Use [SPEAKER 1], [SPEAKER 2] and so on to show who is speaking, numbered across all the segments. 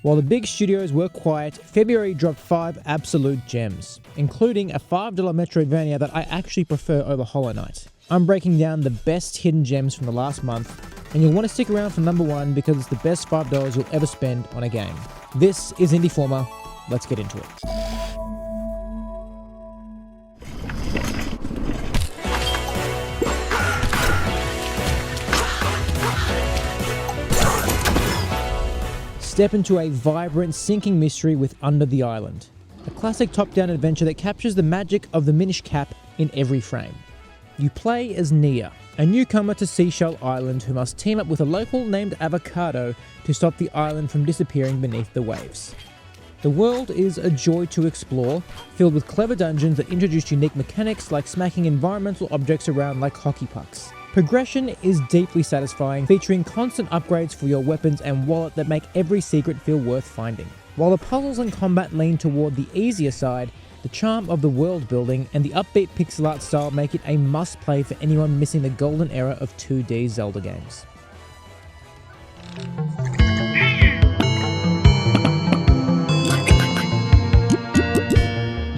[SPEAKER 1] While the big studios were quiet, February dropped 5 absolute gems, including a $5 Metroidvania that I actually prefer over Hollow Knight. I'm breaking down the best hidden gems from the last month, and you'll want to stick around for number 1 because it's the best $5 you'll ever spend on a game. This is Indieformer. Let's get into it. Step into a vibrant, sinking mystery with Under the Island, a classic top-down adventure that captures the magic of the Minish Cap in every frame. You play as Nia, a newcomer to Seashell Island who must team up with a local named Avocado to stop the island from disappearing beneath the waves. The world is a joy to explore, filled with clever dungeons that introduce unique mechanics like smacking environmental objects around like hockey pucks. Progression is deeply satisfying, featuring constant upgrades for your weapons and wallet that make every secret feel worth finding. While the puzzles and combat lean toward the easier side, the charm of the world building and the upbeat pixel art style make it a must-play for anyone missing the golden era of 2D Zelda games.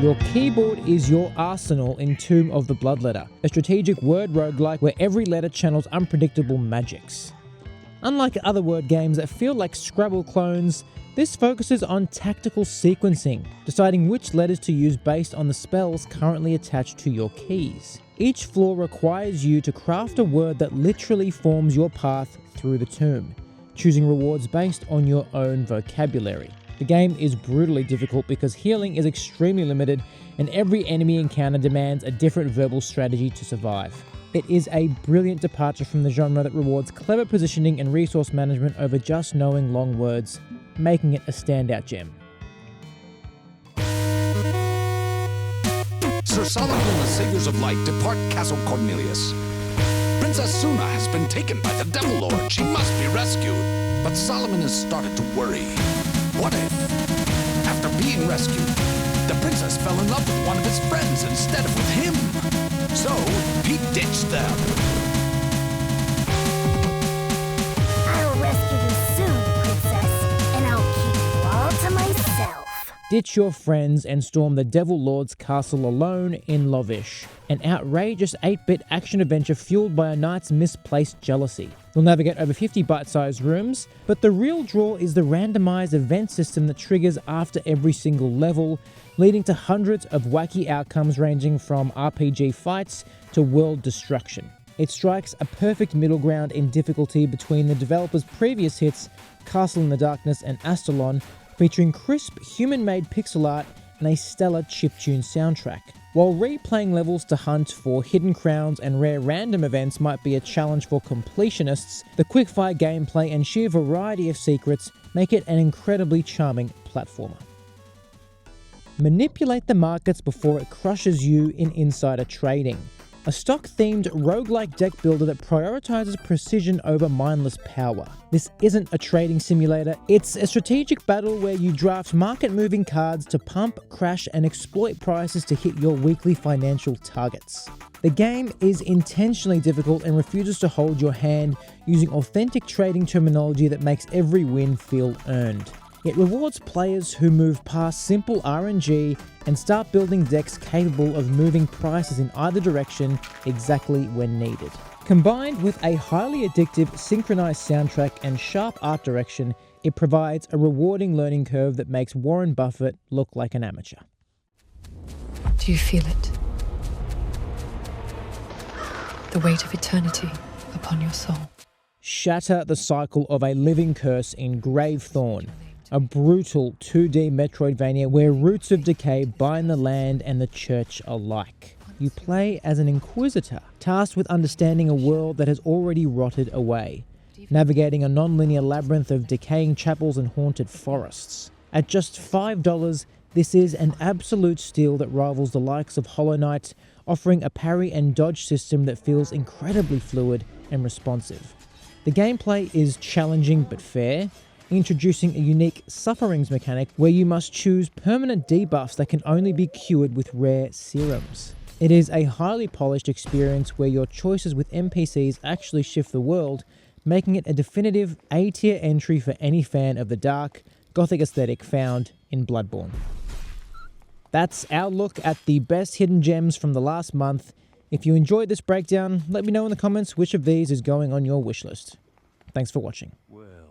[SPEAKER 1] Your keyboard is your arsenal in Tomb of the Bloodletter, a strategic word roguelike where every letter channels unpredictable magics. Unlike other word games that feel like Scrabble clones, this focuses on tactical sequencing, deciding which letters to use based on the spells currently attached to your keys. Each floor requires you to craft a word that literally forms your path through the tomb, choosing rewards based on your own vocabulary. The game is brutally difficult because healing is extremely limited and every enemy encounter demands a different verbal strategy to survive. It is a brilliant departure from the genre that rewards clever positioning and resource management over just knowing long words, making it a standout gem.
[SPEAKER 2] Sir Solomon and the Saviors of Light depart Castle Cornelius. Princess Suna has been taken by the Devil Lord. She must be rescued. But Solomon has started to worry. What if, after being rescued, the princess fell in love with one of his friends instead of with him? So, he ditched them.
[SPEAKER 3] I'll rescue you soon, princess, and I'll keep you all to myself.
[SPEAKER 1] Ditch your friends and storm the Devil Lord's castle alone in Lovish, an outrageous 8-bit action-adventure fueled by a knight's misplaced jealousy. You'll navigate over 50 bite-sized rooms, but the real draw is the randomized event system that triggers after every single level, leading to hundreds of wacky outcomes ranging from RPG fights to world destruction. It strikes a perfect middle ground in difficulty between the developer's previous hits, Castle in the Darkness and Astalon, featuring crisp, human-made pixel art and a stellar chiptune soundtrack. While replaying levels to hunt for hidden crowns and rare random events might be a challenge for completionists, the quickfire gameplay and sheer variety of secrets make it an incredibly charming platformer. Manipulate the markets before it crushes you in insider trading. A stock-themed roguelike deck builder that prioritizes precision over mindless power. This isn't a trading simulator, it's a strategic battle where you draft market-moving cards to pump, crash, and exploit prices to hit your weekly financial targets. The game is intentionally difficult and refuses to hold your hand, using authentic trading terminology that makes every win feel earned. It rewards players who move past simple RNG and start building decks capable of moving prices in either direction exactly when needed. Combined with a highly addictive synchronized soundtrack and sharp art direction, it provides a rewarding learning curve that makes Warren Buffett look like an amateur.
[SPEAKER 4] Do you feel it? The weight of eternity upon your soul.
[SPEAKER 1] Shatter the cycle of a living curse in Gravethorn, a brutal 2D Metroidvania where roots of decay bind the land and the church alike. You play as an inquisitor, tasked with understanding a world that has already rotted away, navigating a non-linear labyrinth of decaying chapels and haunted forests. At just $5, this is an absolute steal that rivals the likes of Hollow Knight, offering a parry and dodge system that feels incredibly fluid and responsive. The gameplay is challenging but fair, introducing a unique sufferings mechanic where you must choose permanent debuffs that can only be cured with rare serums. It is a highly polished experience where your choices with NPCs actually shift the world, making it a definitive A-tier entry for any fan of the dark, gothic aesthetic found in Bloodborne. That's our look at the best hidden gems from the last month. If you enjoyed this breakdown, let me know in the comments which of these is going on your wishlist. Thanks for watching.
[SPEAKER 5] Well.